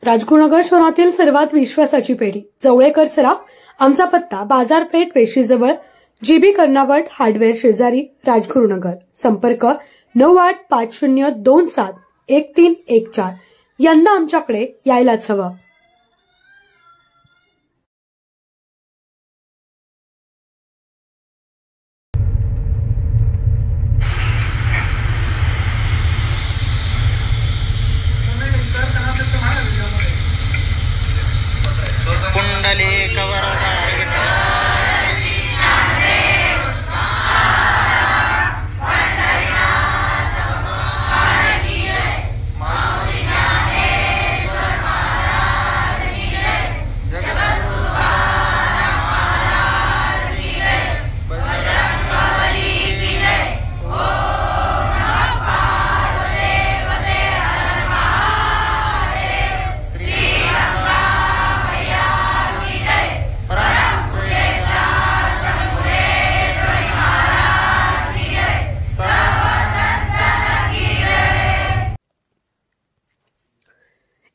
राजगुरुनगर शहरातील सर्वात विश्वासाची पेढी जवळेकर सराफ. आमचा पत्ता बाजारपेठ वेशीजवळ जीबी कर्नावट हार्डवेअर शेजारी राजगुरुनगर. संपर्क 9850271314. यंदा आमच्याकडे यायलाच हवं. पुंडलिक वरदार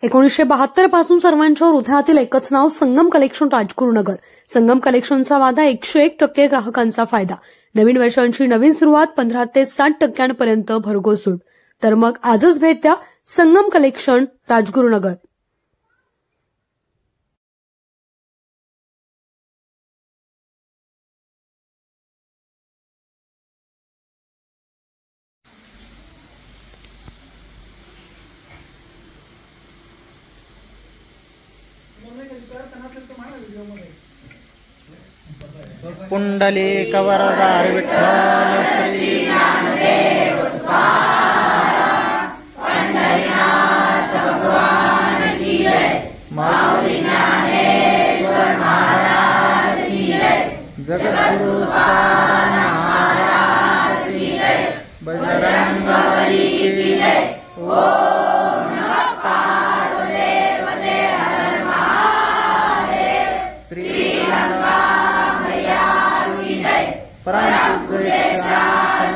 एकोणीसशे 1972 पासून सर्वांच्या हृदयातील एकच नाव संगम कलेक्शन राजगुरुनगर. संगम कलेक्शनचा वादा 101% ग्राहकांचा फायदा. नवीन वर्षांची नवीन सुरुवात 15 ते 60% भरघोस सूट. तर मग आजच भेट द्या संगम कलेक्शन राजगुरुनगर. पुंडलिक वरदार विठ्ठल श्री ज्ञानदेव पंढरीनाथ भगवान की जय. माऊली ज्ञानेश्वर महाराज की जय. जगद्गुरु तुकाराम महाराज की जय. बजरंगबली की जय. ओम नमः पार्वती हर महादेव. श्री गंगा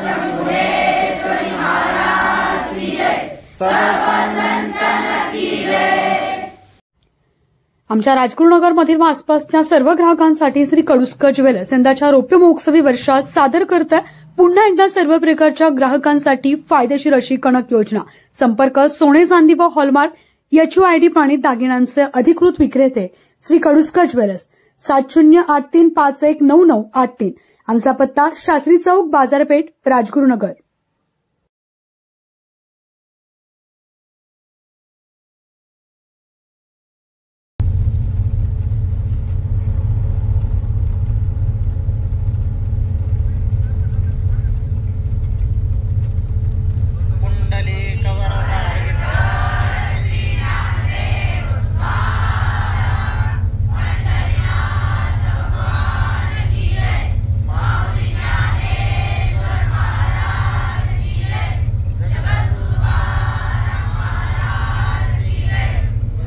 शंभुरेश्वरी महाराज की जय. संतन की जय. आमच्या राजगुरुनगर मधील आसपासच्या सर्व ग्राहकांसाठी श्री कडुसकर ज्वेलर्स यंदाच्या रौप्य महोत्सवी वर्षात सादर करत आहे पुन्हा एकदा सर्व प्रकारच्या ग्राहकांसाठी फायदेशीर अशी कणक योजना. संपर्क सोने चांदी व हॉलमार्क HUID पाणी दागिन्यांचे अधिकृत विक्रेते श्री कडुसकर ज्वेलर्स. 7083519983. आमचा पत्ता शास्त्री चौक बाजारपेठ राजगुरुनगर. पुंडलिक वरदार विठ्ठल श्री ज्ञानदेव पंढरीनाथ भगवान की जय. माऊली ज्ञानेश्वर महाराज की जय. जगद्गुरु तुकाराम महाराज की जय.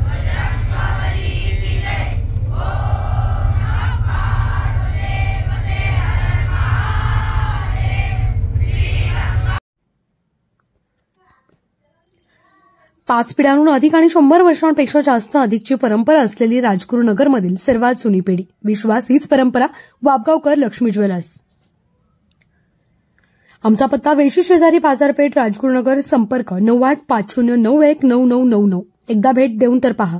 बजरंगबली की जय. ओम नमः पार्वती हर महादेव. श्री गंगा 5 पिढ्यांहून अधिक आणि 100 वर्षांपेक्षा जास्त अधिकची परंपरा असलेली राजगुरुनगरमधील सर्वात जुनी पिढी. विश्वास हीच परंपरा. वाबगावकर लक्ष्मी ज्वेलर्स. आमचा पत्ता वेशी शेजारी बाजारपेठ राजगुरुनगर. संपर्क 9850919999. एकदा भेट देऊन तर पहा.